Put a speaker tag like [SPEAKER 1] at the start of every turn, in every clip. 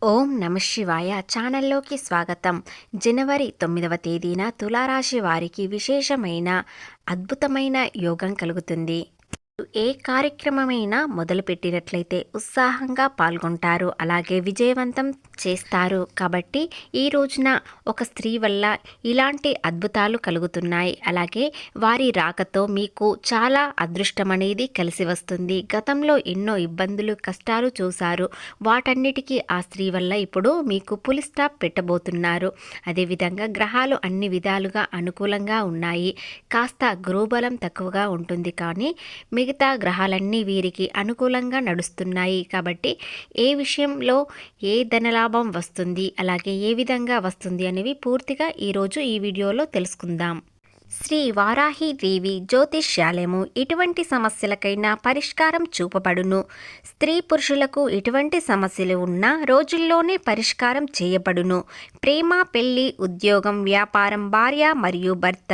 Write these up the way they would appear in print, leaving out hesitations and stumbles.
[SPEAKER 1] ఓం నమ శివాయ ఛానల్లోకి స్వాగతం. జనవరి 9వ తేదీన తులారాశి వారికి విశేషమైన అద్భుతమైన యోగం కలుగుతుంది. ఏ కార్యక్రమమైనా మొదలుపెట్టినట్లయితే ఉత్సాహంగా పాల్గొంటారు, అలాగే విజయవంతం చేస్తారు. కాబట్టి ఈ రోజున ఒక స్త్రీ వల్ల ఇలాంటి అద్భుతాలు కలుగుతున్నాయి. అలాగే వారి రాకతో మీకు చాలా అదృష్టం అనేది కలిసి వస్తుంది. గతంలో ఎన్నో ఇబ్బందులు కష్టాలు చూశారు, వాటన్నిటికీ ఆ స్త్రీ వల్ల ఇప్పుడు మీకు పులి స్టాప్ పెట్టబోతున్నారు. అదేవిధంగా గ్రహాలు అన్ని విధాలుగా అనుకూలంగా ఉన్నాయి. కాస్త గురుబలం తక్కువగా ఉంటుంది, కానీ మిగతా గ్రహాలన్నీ వీరికి అనుకూలంగా నడుస్తున్నాయి. కాబట్టి ఏ విషయంలో ఏ ధనలాభం వస్తుంది, అలాగే ఏ విధంగా వస్తుంది అనేవి పూర్తిగా ఈరోజు ఈ వీడియోలో తెలుసుకుందాం. శ్రీ వారాహి దేవి జ్యోతిష్యాలయము ఎటువంటి సమస్యలకైనా పరిష్కారం చూపబడును. స్త్రీ పురుషులకు ఎటువంటి సమస్యలు ఉన్నా రోజుల్లోనే పరిష్కారం చేయబడును. ప్రేమ, పెళ్లి, ఉద్యోగం, వ్యాపారం, భార్య మరియు భర్త,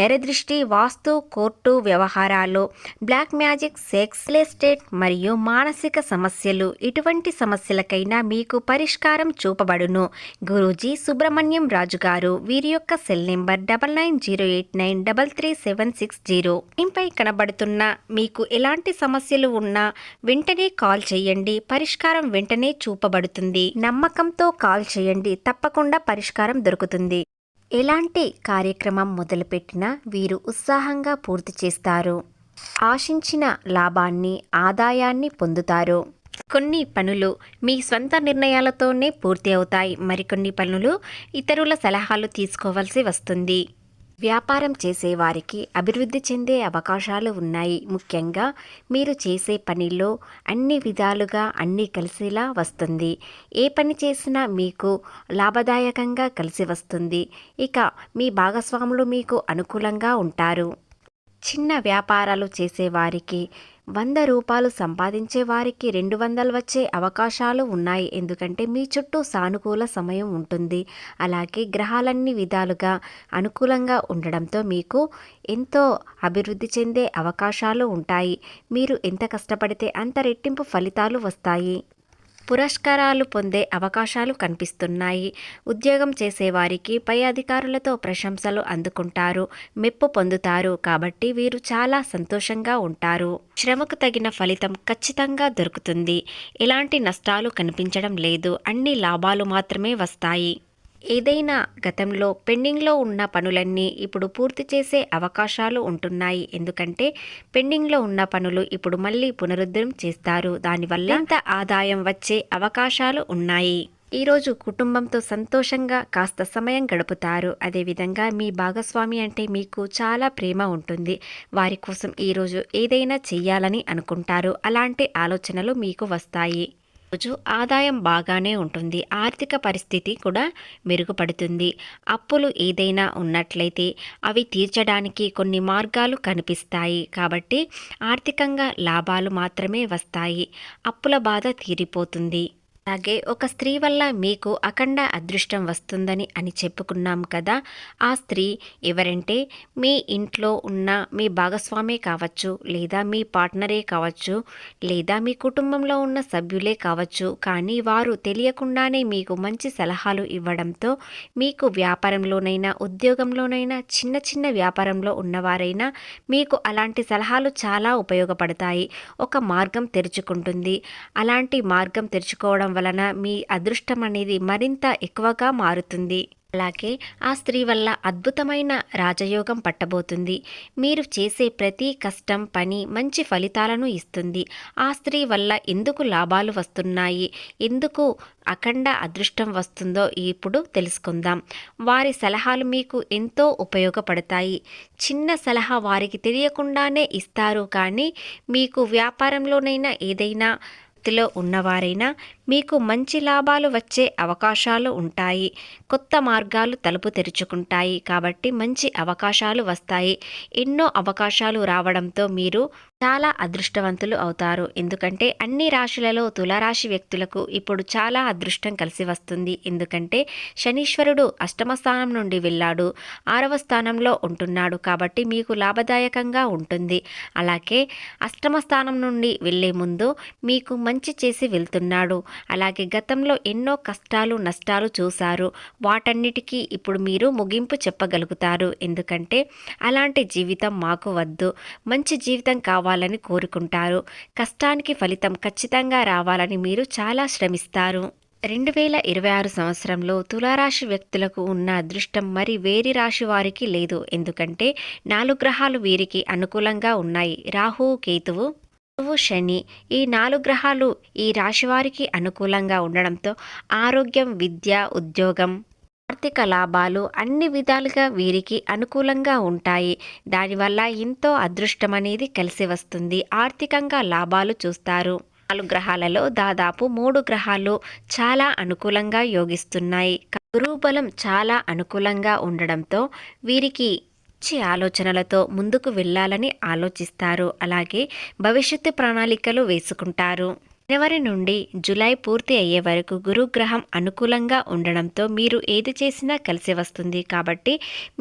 [SPEAKER 1] నెరదృష్టి, వాస్తు, కోర్టు వ్యవహారాలు, బ్లాక్ మ్యాజిక్, సెక్స్, ఎస్టేట్ మరియు మానసిక సమస్యలు, ఇటువంటి సమస్యలకైనా మీకు పరిష్కారం చూపబడును. గురూజీ సుబ్రహ్మణ్యం రాజు గారు. వీరి యొక్క సెల్ నెంబర్ 9908933760. ఇంపై కనబడుతున్న మీకు ఎలాంటి సమస్యలు ఉన్నా వెంటనే కాల్ చేయండి, పరిష్కారం వెంటనే చూపబడుతుంది. నమ్మకంతో కాల్ చేయండి, తప్పకుండా పరిష్కారం దొరుకుతుంది. ఎలాంటి కార్యక్రమం మొదలుపెట్టినా వీరు ఉత్సాహంగా పూర్తి చేస్తారు. ఆశించిన లాభాన్ని, ఆదాయాన్ని పొందుతారు. కొన్ని పనులు మీ స్వంత నిర్ణయాలతోనే పూర్తి అవుతాయి. మరికొన్ని పనులు ఇతరుల సలహాలు తీసుకోవాల్సి వస్తుంది. వ్యాపారం చేసేవారికి అభివృద్ధి చెందే అవకాశాలు ఉన్నాయి. ముఖ్యంగా మీరు చేసే పనిలో అన్ని విధాలుగా అన్నీ కలిసేలా వస్తుంది. ఏ పని చేసినా మీకు లాభదాయకంగా కలిసి వస్తుంది. ఇక మీ భాగస్వాములు మీకు అనుకూలంగా ఉంటారు. చిన్న వ్యాపారాలు చేసేవారికి 100 రూపాయలు సంపాదించే వారికి 200 వచ్చే అవకాశాలు ఉన్నాయి. ఎందుకంటే మీ చుట్టూ సానుకూల సమయం ఉంటుంది. అలాగే గ్రహాలన్నీ విధాలుగా అనుకూలంగా ఉండడంతో మీకు ఎంతో అభివృద్ధి చెందే అవకాశాలు ఉంటాయి. మీరు ఎంత కష్టపడితే అంత రెట్టింపు ఫలితాలు వస్తాయి. పురస్కారాలు పొందే అవకాశాలు కనిపిస్తున్నాయి. ఉద్యోగం చేసేవారికి పై అధికారులతో ప్రశంసలు అందుకుంటారు, మెప్పు పొందుతారు. కాబట్టి వీరు చాలా సంతోషంగా ఉంటారు. శ్రమకు తగిన ఫలితం ఖచ్చితంగా దొరుకుతుంది. ఎలాంటి నష్టాలు కనిపించడం లేదు, అన్ని లాభాలు మాత్రమే వస్తాయి. ఏదైనా గతంలో పెండింగ్లో ఉన్న పనులన్నీ ఇప్పుడు పూర్తి చేసే అవకాశాలు ఉంటున్నాయి. ఎందుకంటే పెండింగ్లో ఉన్న పనులు ఇప్పుడు మళ్ళీ పునరుద్ధరణ చేస్తారు. దానివల్ల ఎంత ఆదాయం వచ్చే అవకాశాలు ఉన్నాయి. ఈరోజు కుటుంబంతో సంతోషంగా కాస్త సమయం గడుపుతారు. అదేవిధంగా మీ భాగస్వామి అంటే మీకు చాలా ప్రేమ ఉంటుంది. వారి కోసం ఈరోజు ఏదైనా చెయ్యాలని అనుకుంటారు. అలాంటి ఆలోచనలు మీకు వస్తాయి. రోజు ఆదాయం బాగానే ఉంటుంది. ఆర్థిక పరిస్థితి కూడా మెరుగుపడుతుంది. అప్పులు ఏదైనా ఉన్నట్లయితే అవి తీర్చడానికి కొన్ని మార్గాలు కనిపిస్తాయి. కాబట్టి ఆర్థికంగా లాభాలు మాత్రమే వస్తాయి. అప్పుల బాధ తీరిపోతుంది. అలాగే ఒక స్త్రీ వల్ల మీకు అఖండ అదృష్టం వస్తుందని అని చెప్పుకున్నాం కదా. ఆ స్త్రీ ఎవరంటే మీ ఇంట్లో ఉన్న మీ భాగస్వామే కావచ్చు, లేదా మీ పార్ట్నరే కావచ్చు, లేదా మీ కుటుంబంలో ఉన్న సభ్యులే కావచ్చు. కానీ వారు తెలియకుండానే మీకు మంచి సలహాలు ఇవ్వడంతో మీకు వ్యాపారంలోనైనా ఉద్యోగంలోనైనా చిన్న చిన్న వ్యాపారంలో ఉన్నవారైనా మీకు అలాంటి సలహాలు చాలా ఉపయోగపడతాయి. ఒక మార్గం తెరుచుకుంటుంది. అలాంటి మార్గం తెరుచుకోవడం వలన మీ అదృష్టం అనేది మరింత ఎక్కువగా మారుతుంది. అలాగే ఆ స్త్రీ వల్ల అద్భుతమైన రాజయోగం పట్టబోతుంది. మీరు చేసే ప్రతి కష్టం పని మంచి ఫలితాలను ఇస్తుంది. ఆ స్త్రీ వల్ల ఎందుకు లాభాలు వస్తున్నాయి, ఎందుకు అఖండ అదృష్టం వస్తుందో ఇప్పుడు తెలుసుకుందాం. వారి సలహాలు మీకు ఎంతో ఉపయోగపడతాయి. చిన్న సలహా వారికి తెలియకుండానే ఇస్తారు, కానీ మీకు వ్యాపారంలోనైనా ఏదైనా లో ఉన్నవారైనా మీకు మంచి లాభాలు వచ్చే అవకాశాలు ఉంటాయి. కొత్త మార్గాలు తలుపు తెరుచుకుంటాయి. కాబట్టి మంచి అవకాశాలు వస్తాయి. ఎన్నో అవకాశాలు రావడంతో మీరు చాలా అదృష్టవంతులు అవుతారు. ఎందుకంటే అన్ని రాశులలో తులారాశి వ్యక్తులకు ఇప్పుడు చాలా అదృష్టం కలిసి వస్తుంది. ఎందుకంటే శనీశ్వరుడు అష్టమ స్థానం నుండి వెళ్ళాడు, 6వ స్థానంలో ఉంటున్నాడు. కాబట్టి మీకు లాభదాయకంగా ఉంటుంది. అలాగే అష్టమ స్థానం నుండి వెళ్ళే ముందు మీకు మంచి మంచి చేసి వెళ్తున్నాడు. అలాగే గతంలో ఎన్నో కష్టాలు నష్టాలు చూశారు. వాటన్నిటికీ ఇప్పుడు మీరు ముగింపు చెప్పగలుగుతారు. ఎందుకంటే అలాంటి జీవితం మాకు వద్దు, మంచి జీవితం కావాలని కోరుకుంటారు. కష్టానికి ఫలితం ఖచ్చితంగా రావాలని మీరు చాలా శ్రమిస్తారు. 2026 సంవత్సరంలో తులారాశి వ్యక్తులకు ఉన్న అదృష్టం మరి వేరి రాశి వారికి లేదు. ఎందుకంటే 4 గ్రహాలు వీరికి అనుకూలంగా ఉన్నాయి. రాహు, కేతువు, గురువు, శని, ఈ 4 గ్రహాలు ఈ రాశి వారికి అనుకూలంగా ఉండడంతో ఆరోగ్యం, విద్య, ఉద్యోగం, ఆర్థిక లాభాలు అన్ని విధాలుగా వీరికి అనుకూలంగా ఉంటాయి. దానివల్ల ఎంతో అదృష్టం అనేది కలిసి వస్తుంది. ఆర్థికంగా లాభాలు చూస్తారు. 4 గ్రహాలలో దాదాపు 3 గ్రహాలు చాలా అనుకూలంగా యోగిస్తున్నాయి. గురువు బలం చాలా అనుకూలంగా ఉండడంతో వీరికి మంచి ఆలోచనలతో ముందుకు వెళ్ళాలని ఆలోచిస్తారు. అలాగే భవిష్యత్తు ప్రణాళికలు వేసుకుంటారు. జనవరి నుండి జూలై పూర్తి అయ్యే వరకు గురుగ్రహం అనుకూలంగా ఉండడంతో మీరు ఏది చేసినా కలిసి వస్తుంది. కాబట్టి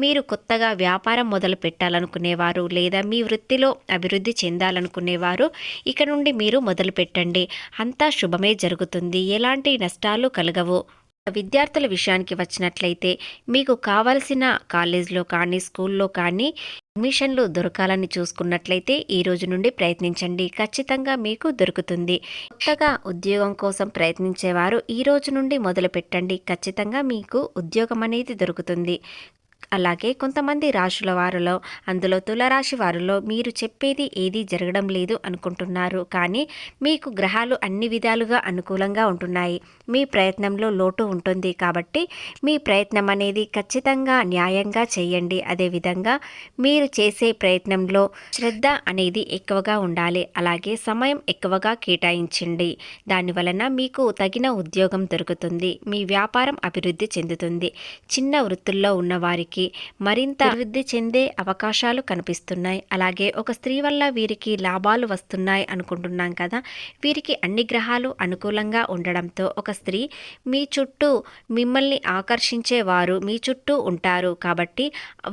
[SPEAKER 1] మీరు కొత్తగా వ్యాపారం మొదలు పెట్టాలనుకునేవారు లేదా మీ వృత్తిలో అభివృద్ధి చెందాలనుకునేవారు ఇక నుండి మీరు మొదలు పెట్టండి. అంతా శుభమే జరుగుతుంది. ఎలాంటి నష్టాలు కలగవు. విద్యార్థుల విషయానికి వచ్చినట్లయితే మీకు కావలసిన కాలేజ్లో కానీ స్కూల్లో కానీ అడ్మిషన్లు దొరకాలని చూసుకున్నట్లయితే ఈ రోజు నుండి ప్రయత్నించండి. ఖచ్చితంగా మీకు దొరుకుతుంది. కొత్తగా ఉద్యోగం కోసం ప్రయత్నించేవారు ఈ రోజు నుండి మొదలు పెట్టండి. ఖచ్చితంగా మీకు ఉద్యోగం అనేది దొరుకుతుంది. అలాగే కొంతమంది రాశుల వారిలో, అందులో తులారాశి వారిలో మీరు చెప్పేది ఏది జరగడం లేదు అనుకుంటున్నారు. కానీ మీకు గ్రహాలు అన్ని విధాలుగా అనుకూలంగా ఉంటున్నాయి. మీ ప్రయత్నంలో లోటు ఉంటుంది. కాబట్టి మీ ప్రయత్నం అనేది ఖచ్చితంగా న్యాయంగా చేయండి. అదేవిధంగా మీరు చేసే ప్రయత్నంలో శ్రద్ధ అనేది ఎక్కువగా ఉండాలి. అలాగే సమయం ఎక్కువగా కేటాయించండి. దానివలన మీకు తగిన ఉద్యోగం దొరుకుతుంది. మీ వ్యాపారం అభివృద్ధి చెందుతుంది. చిన్న వృత్తుల్లో ఉన్న వారికి మరింత అభివృద్ధి చెందే అవకాశాలు కనిపిస్తున్నాయి. అలాగే ఒక స్త్రీ వల్ల వీరికి లాభాలు వస్తున్నాయి అనుకుంటున్నాం కదా. వీరికి అన్ని గ్రహాలు అనుకూలంగా ఉండడంతో ఒక స్త్రీ మీ చుట్టూ మిమ్మల్ని ఆకర్షించేవారు మీ చుట్టూ ఉంటారు. కాబట్టి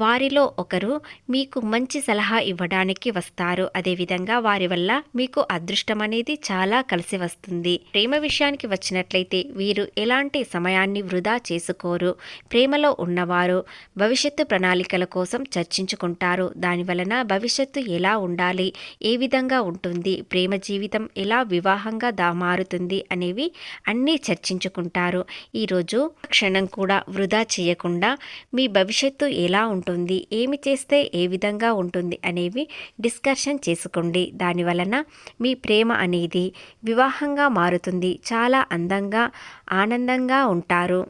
[SPEAKER 1] వారిలో ఒకరు మీకు మంచి సలహా ఇవ్వడానికి వస్తారు. అదేవిధంగా వారి వల్ల మీకు అదృష్టం అనేది చాలా కలిసి వస్తుంది. ప్రేమ విషయానికి వచ్చినట్లయితే వీరు ఎలాంటి సమయాన్ని వృధా చేసుకోరు. ప్రేమలో ఉన్నవారు భవిష్యత్తు ప్రణాళికల కోసం చర్చించుకుంటారు. దానివలన భవిష్యత్తు ఎలా ఉండాలి, ఏ విధంగా ఉంటుంది, ప్రేమ జీవితం ఎలా వివాహంగా మారుతుంది అనేవి అన్నీ చర్చించుకుంటారు. ఈరోజు క్షణం కూడా వృధా చేయకుండా మీ భవిష్యత్తు ఎలా ఉంటుంది, ఏమి చేస్తే ఏ విధంగా ఉంటుంది అనేవి డిస్కషన్ చేసుకోండి. దానివలన మీ ప్రేమ అనేది వివాహంగా మారుతుంది. చాలా అందంగా ఆనందంగా ఉంటారు.